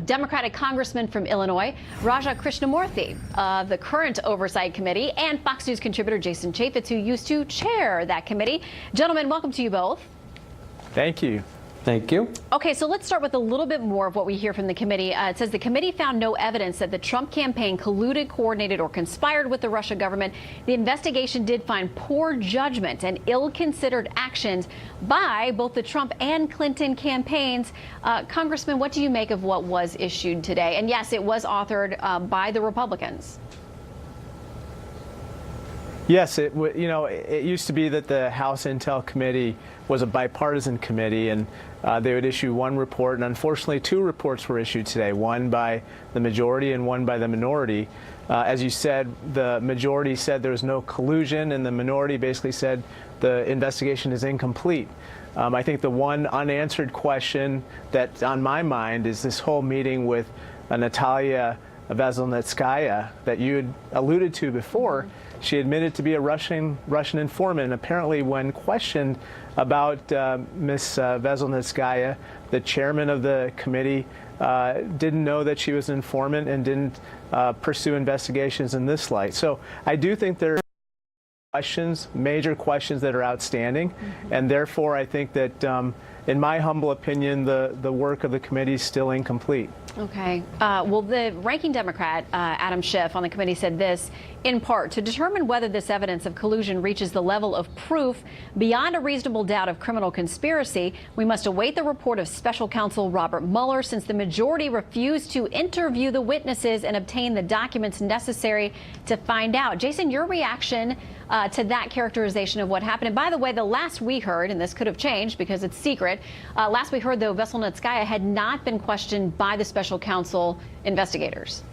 Democratic Congressman from Illinois, Raja Krishnamoorthi of the current Oversight Committee, and Fox News contributor Jason Chaffetz, who used to chair that committee. Gentlemen, welcome to you both. Thank you. Thank you. Okay, so let's start with a little bit more of what we hear from the committee. It says the committee found no evidence that the Trump campaign colluded, coordinated, or conspired with the Russia government. The investigation did find poor judgment and ill-considered actions by both the Trump and Clinton campaigns. Congressman, what do you make of what was issued today? And yes, it was authored by the Republicans. Yes, it used to be that the House Intel Committee was a bipartisan committee, and they would issue one report, and unfortunately two reports were issued today, one by the majority and one by the minority. As you said, the majority said there was no collusion, and the minority basically said the investigation is incomplete. I think the one unanswered question that's on my mind is this whole meeting with Natalia Veselnitskaya that you had alluded to before. She admitted to be a Russian informant. Apparently, when questioned about Ms. Veselnitskaya, the chairman of the committee didn't know that she was an informant and didn't pursue investigations in this light. So I do think there are questions, major questions that are outstanding, and therefore I think that, in my humble opinion, the work of the committee is still incomplete. Okay. Well, the ranking Democrat, Adam Schiff, on the committee said this, in part, to determine whether this evidence of collusion reaches the level of proof beyond a reasonable doubt of criminal conspiracy, we must await the report of special counsel Robert Mueller, since the majority refused to interview the witnesses and obtain the documents necessary to find out. Jason, your reaction to that characterization of what happened. And by the way, the last we heard, and this could have changed because it's secret, last we heard, though, Veselnitskaya had not been questioned by the special counsel investigators.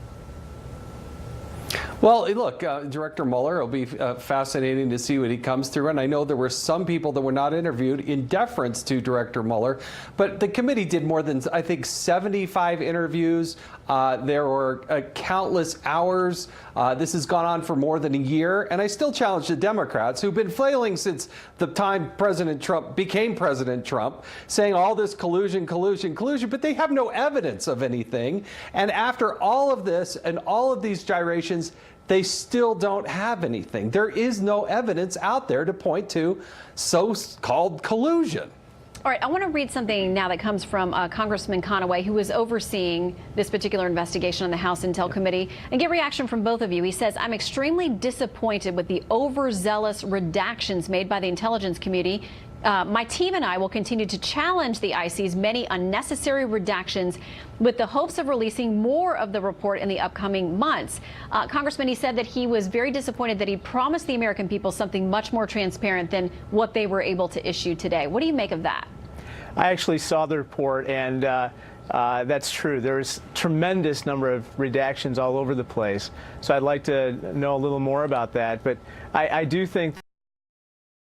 Well, look, Director Mueller, it'll be fascinating to see what he comes through. And I know there were some people that were not interviewed in deference to Director Mueller, but the committee did more than, I think, 75 interviews. There were countless hours. This has gone on for more than a year. And I still challenge the Democrats, who've been flailing since the time President Trump became President Trump, saying all this collusion, but they have no evidence of anything. And after all of this and all of these gyrations, they still don't have anything. There is no evidence out there to point to so-called collusion. All right, I want to read something now that comes from Congressman Conaway, who is overseeing this particular investigation on the House Intel Committee, and get reaction from both of you. He says, I'm extremely disappointed with the overzealous redactions made by the intelligence community. My team and I will continue to challenge the IC's many unnecessary redactions with the hopes of releasing more of the report in the upcoming months. Congressman, he said that he was very disappointed that he promised the American people something much more transparent than what they were able to issue today. What do you make of that? I actually saw the report, and that's true. There's a tremendous number of redactions all over the place. So I'd like to know a little more about that. But I do think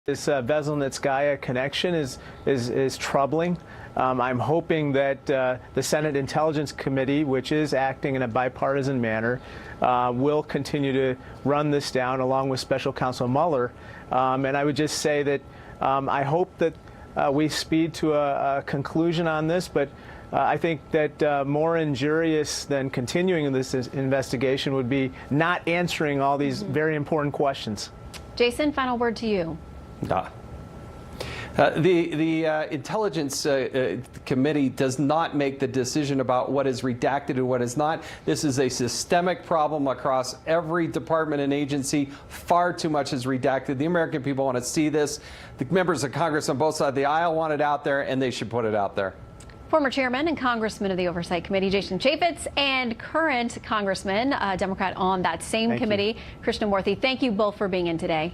this Veselnitskaya connection is troubling. I'm hoping that the Senate Intelligence Committee, which is acting in a bipartisan manner, will continue to run this down along with Special Counsel Mueller. And I would just say that I hope that we speed to a conclusion on this, but I think that more injurious than continuing this investigation would be not answering all these very important questions. Jason, final word to you. The Intelligence Committee does not make the decision about what is redacted and what is not. This is a systemic problem across every department and agency. Far too much is redacted. The American people want to see this. The members of Congress on both sides of the aisle want it out there, and they should put it out there. Former chairman and congressman of the Oversight Committee, Jason Chaffetz, and current congressman, Democrat on that same committee, Krishnamoorthi. Thank you both for being in today.